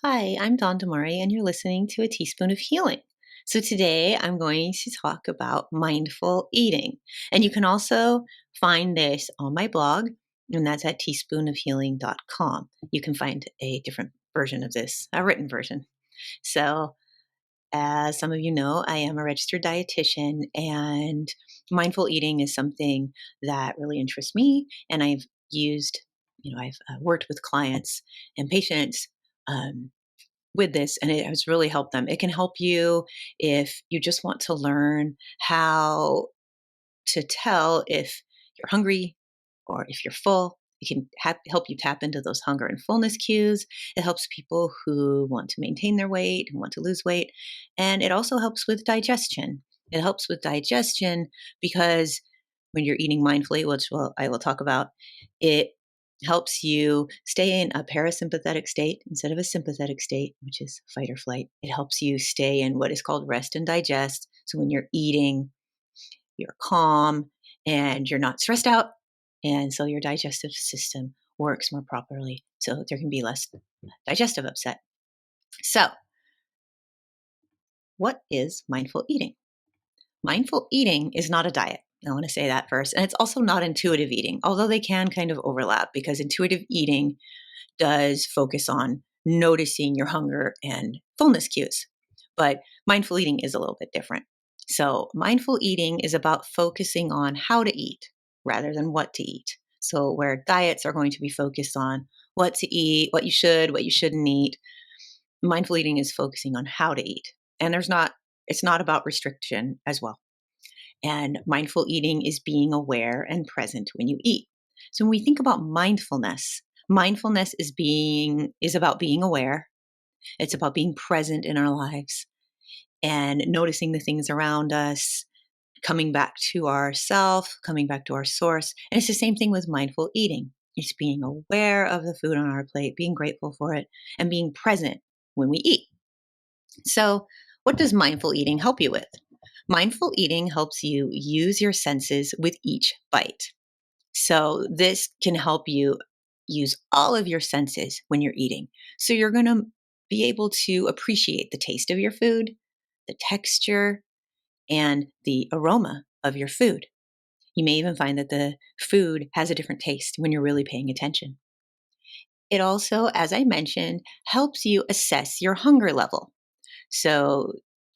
Hi, I'm Dawn Damari, and you're listening to A Teaspoon of Healing. So, today I'm going to talk about mindful eating. And you can also find this on my blog, and that's at teaspoonofhealing.com. You can find a different version of this, a written version. So, as some of you know, I am a registered dietitian, and mindful eating is something that really interests me. And I've worked with clients and patients. With this, and it has really helped them. It can help you if you just want to learn how to tell if you're hungry or if you're full. It can help you tap into those hunger and fullness cues. It helps people who want to maintain their weight, who want to lose weight. And it also helps with digestion. It helps with digestion because when you're eating mindfully, which I will talk about, it helps you stay in a parasympathetic state instead of a sympathetic state, which is fight or flight. It helps you stay in what is called rest and digest. So when you're eating, you're calm and you're not stressed out. And so your digestive system works more properly. So there can be less digestive upset. So, what is mindful eating? Mindful eating is not a diet. I want to say that first. And it's also not intuitive eating, although they can kind of overlap because intuitive eating does focus on noticing your hunger and fullness cues. But mindful eating is a little bit different. So, mindful eating is about focusing on how to eat rather than what to eat. So, where diets are going to be focused on what to eat, what you shouldn't eat, mindful eating is focusing on how to eat. And it's not about restriction as well. And mindful eating is being aware and present when you eat. So when we think about mindfulness, mindfulness is about being aware. It's about being present in our lives and noticing the things around us, coming back to ourself, coming back to our source. And it's the same thing with mindful eating. It's being aware of the food on our plate, being grateful for it, and being present when we eat. So, what does mindful eating help you with? Mindful eating helps you use your senses with each bite. So, this can help you use all of your senses when you're eating. So, you're going to be able to appreciate the taste of your food, the texture, and the aroma of your food. You may even find that the food has a different taste when you're really paying attention. It also, as I mentioned, helps you assess your hunger level. So,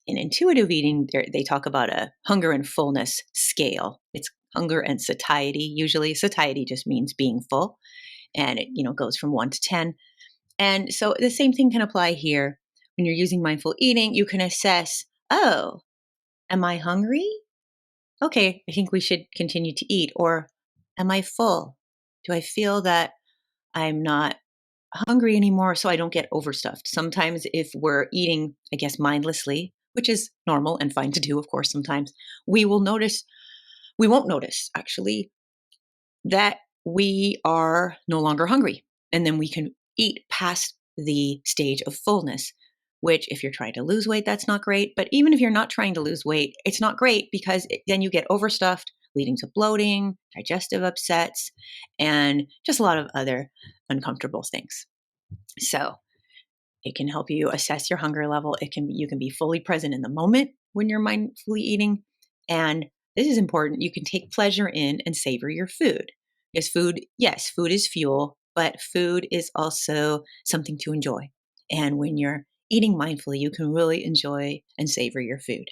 in intuitive eating, they talk about a hunger and fullness scale. It's hunger and satiety. Usually, satiety just means being full, and it goes from 1 to 10. And so, the same thing can apply here. When you're using mindful eating, you can assess, oh, am I hungry? Okay, I think we should continue to eat. Or am I full? Do I feel that I'm not hungry anymore so I don't get overstuffed? Sometimes, if we're eating, I guess, mindlessly, which is normal and fine to do, of course, sometimes, we won't notice actually that we are no longer hungry. And then we can eat past the stage of fullness, which, if you're trying to lose weight, that's not great. But even if you're not trying to lose weight, it's not great because then you get overstuffed, leading to bloating, digestive upsets, and just a lot of other uncomfortable things. So, it can help you assess your hunger level. You can be fully present in the moment when you're mindfully eating. And this is important. You can take pleasure in and savor your food. Yes, food is fuel, but food is also something to enjoy. And when you're eating mindfully, you can really enjoy and savor your food.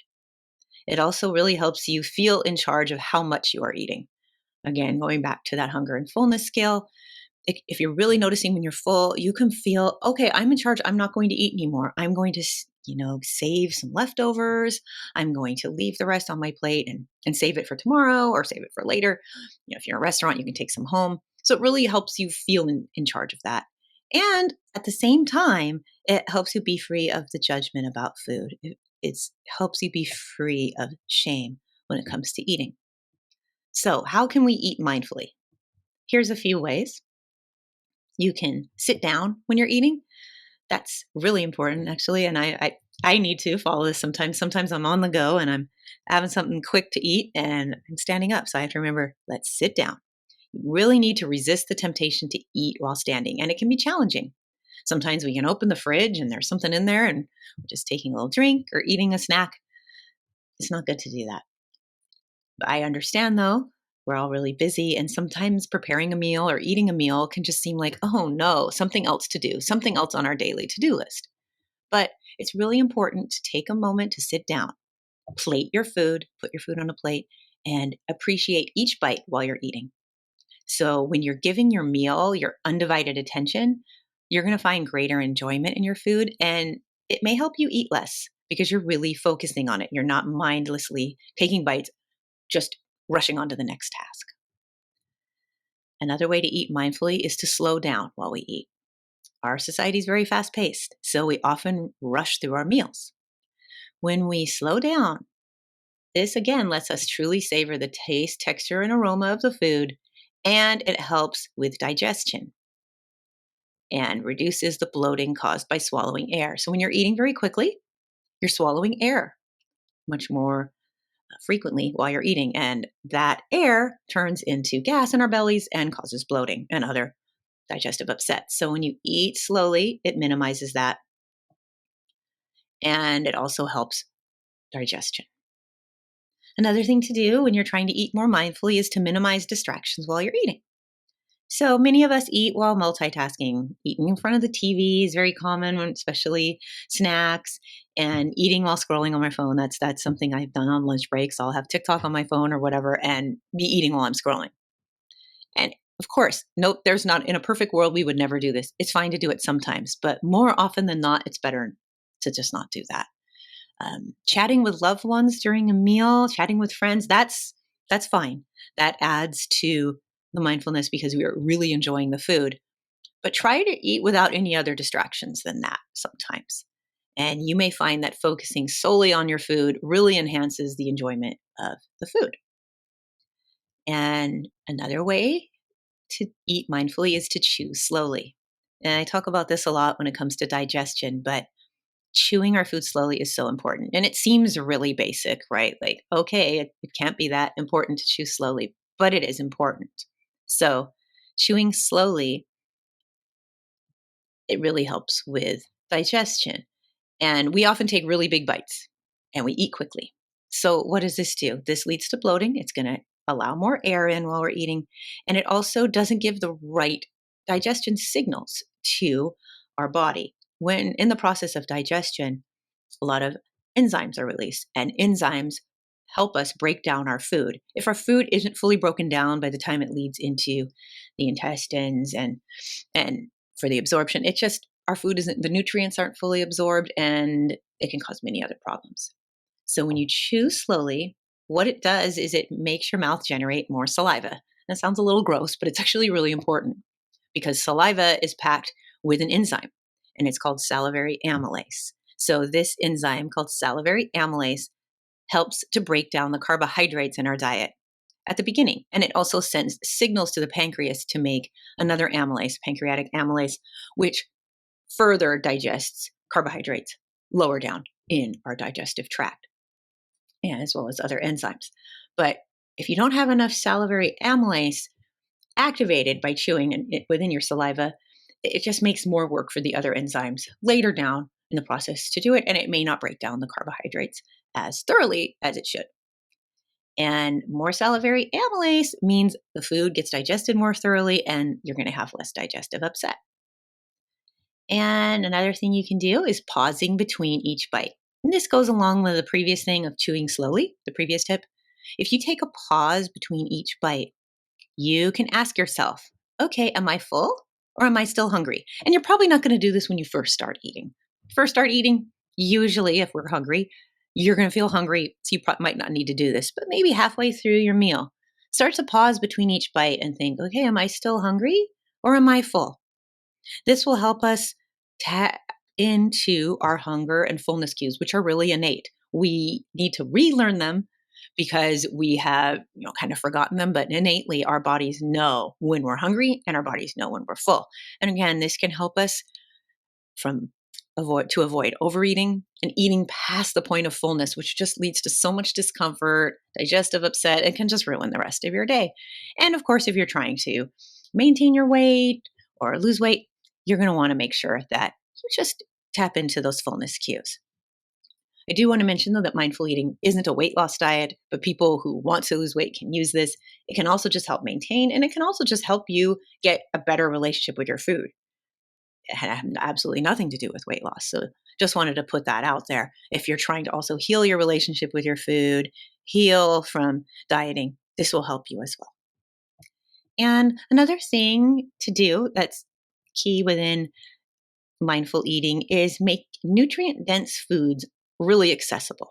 It also really helps you feel in charge of how much you are eating. Again, going back to that hunger and fullness scale, if you're really noticing when you're full, you can feel, okay, I'm in charge. I'm not going to eat anymore. I'm going to, save some leftovers. I'm going to leave the rest on my plate and save it for tomorrow or save it for later. If you're in a restaurant, you can take some home. So it really helps you feel in charge of that. And at the same time, it helps you be free of the judgment about food. It helps you be free of shame when it comes to eating. So, how can we eat mindfully? Here's a few ways. You can sit down when you're eating. That's really important, actually. And I need to follow this sometimes. Sometimes I'm on the go and I'm having something quick to eat and I'm standing up. So I have to remember, let's sit down. You really need to resist the temptation to eat while standing. And it can be challenging. Sometimes we can open the fridge and there's something in there and we're just taking a little drink or eating a snack. It's not good to do that. I understand though, we're all really busy, and sometimes preparing a meal or eating a meal can just seem like, oh no, something else to do, something else on our daily to do list. But it's really important to take a moment to sit down, plate your food, put your food on a plate, and appreciate each bite while you're eating. So when you're giving your meal your undivided attention, you're going to find greater enjoyment in your food, and it may help you eat less because you're really focusing on it. You're not mindlessly taking bites, just rushing on to the next task. Another way to eat mindfully is to slow down while we eat. Our society is very fast paced, so we often rush through our meals. When we slow down, this again lets us truly savor the taste, texture, and aroma of the food, and it helps with digestion and reduces the bloating caused by swallowing air. So when you're eating very quickly, you're swallowing air much more frequently while you're eating, and that air turns into gas in our bellies and causes bloating and other digestive upsets. So when you eat slowly, it minimizes that, and it also helps digestion. Another thing to do when you're trying to eat more mindfully is to minimize distractions while you're eating. So many of us eat while multitasking. Eating in front of the TV is very common, especially snacks, and eating while scrolling on my phone. That's something I've done on lunch breaks. I'll have TikTok on my phone or whatever and be eating while I'm scrolling. And of course, note there's not, in a perfect world, we would never do this. It's fine to do it sometimes, but more often than not, it's better to just not do that. Chatting with loved ones during a meal, chatting with friends, that's fine. That adds to the mindfulness because we are really enjoying the food. But try to eat without any other distractions than that sometimes. And you may find that focusing solely on your food really enhances the enjoyment of the food. And another way to eat mindfully is to chew slowly. And I talk about this a lot when it comes to digestion, but chewing our food slowly is so important. And it seems really basic, right? Like, okay, it can't be that important to chew slowly, but it is important. So, chewing slowly, it really helps with digestion. And we often take really big bites and we eat quickly. So, what does this do? This leads to bloating. It's going to allow more air in while we're eating. And it also doesn't give the right digestion signals to our body. When in the process of digestion, a lot of enzymes are released, and enzymes help us break down our food. If our food isn't fully broken down by the time it leads into the intestines and for the absorption, it just our food isn't the nutrients aren't fully absorbed, and it can cause many other problems. So when you chew slowly, what it does is it makes your mouth generate more saliva. That sounds a little gross, but it's actually really important because saliva is packed with an enzyme, and it's called salivary amylase. So this enzyme called salivary amylase helps to break down the carbohydrates in our diet at the beginning. And it also sends signals to the pancreas to make another amylase, pancreatic amylase, which further digests carbohydrates lower down in our digestive tract, and as well as other enzymes. But if you don't have enough salivary amylase activated by chewing and within your saliva, it just makes more work for the other enzymes later down in the process to do it, and it may not break down the carbohydrates as thoroughly as it should. And more salivary amylase means the food gets digested more thoroughly and you're going to have less digestive upset. And another thing you can do is pausing between each bite. And this goes along with the previous thing of chewing slowly, the previous tip. If you take a pause between each bite, you can ask yourself, okay, am I full or am I still hungry? And you're probably not going to do this when you first start eating. First start eating, usually if we're hungry, you're going to feel hungry, so you might not need to do this, but maybe halfway through your meal, start to pause between each bite and think, okay, am I still hungry or am I full? This will help us tap into our hunger and fullness cues, which are really innate. We need to relearn them because we have, kind of forgotten them, but innately our bodies know when we're hungry and our bodies know when we're full. And again, this can help us avoid overeating and eating past the point of fullness, which just leads to so much discomfort, digestive upset, and can just ruin the rest of your day. And of course, if you're trying to maintain your weight or lose weight, you're going to want to make sure that you just tap into those fullness cues. I do want to mention, though, that mindful eating isn't a weight loss diet, but people who want to lose weight can use this. It can also just help maintain, and it can also just help you get a better relationship with your food. It had absolutely nothing to do with weight loss. So just wanted to put that out there. If you're trying to also heal your relationship with your food, heal from dieting, this will help you as well. And another thing to do that's key within mindful eating is make nutrient dense foods really accessible.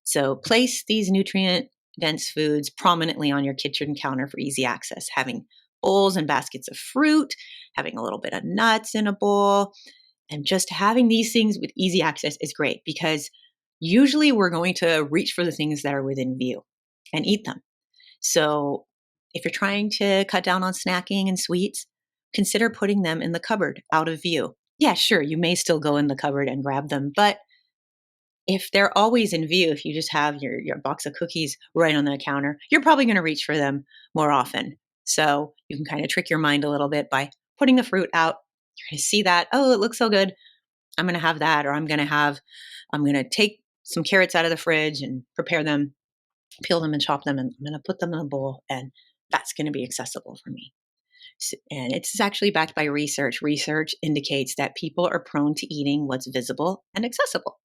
So place these nutrient dense foods prominently on your kitchen counter for easy access, having bowls and baskets of fruit, having a little bit of nuts in a bowl, and just having these things with easy access is great because usually we're going to reach for the things that are within view and eat them. So if you're trying to cut down on snacking and sweets, consider putting them in the cupboard out of view. Yeah, sure, you may still go in the cupboard and grab them, but if they're always in view, if you just have your box of cookies right on the counter, you're probably going to reach for them more often. So you can kind of trick your mind a little bit by putting the fruit out. You're going to see that, oh, it looks so good. I'm going to have that, or I'm going to take some carrots out of the fridge and prepare them, peel them and chop them, and I'm going to put them in a bowl, and that's going to be accessible for me. And it's actually backed by research. Research indicates that people are prone to eating what's visible and accessible.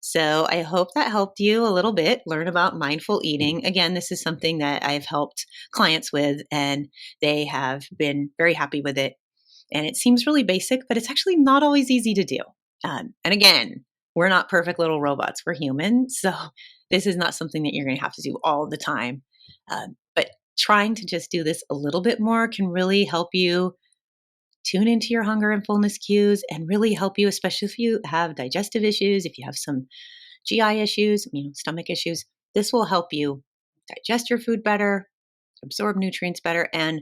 So I hope that helped you a little bit learn about mindful eating. Again, this is something that I've helped clients with, and they have been very happy with it. And it seems really basic, but it's actually not always easy to do. And again, we're not perfect little robots. We're human. So this is not something that you're going to have to do all the time. But trying to just do this a little bit more can really help you tune into your hunger and fullness cues and really help you, especially if you have digestive issues, if you have some GI issues, stomach issues. This will help you digest your food better, absorb nutrients better, and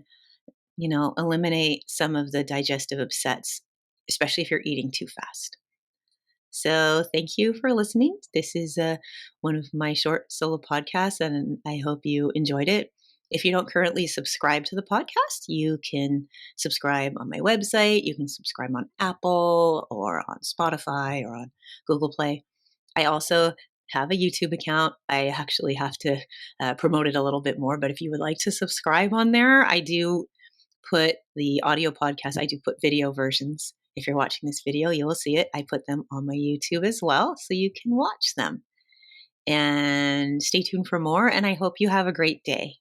eliminate some of the digestive upsets, especially if you're eating too fast. So thank you for listening. This is one of my short solo podcasts, and I hope you enjoyed it. If you don't currently subscribe to the podcast, you can subscribe on my website. You can subscribe on Apple or on Spotify or on Google Play. I also have a YouTube account. I actually have to promote it a little bit more, but if you would like to subscribe on there, I do put the audio podcast, I do put video versions. If you're watching this video, you will see it. I put them on my YouTube as well, so you can watch them. And stay tuned for more, and I hope you have a great day.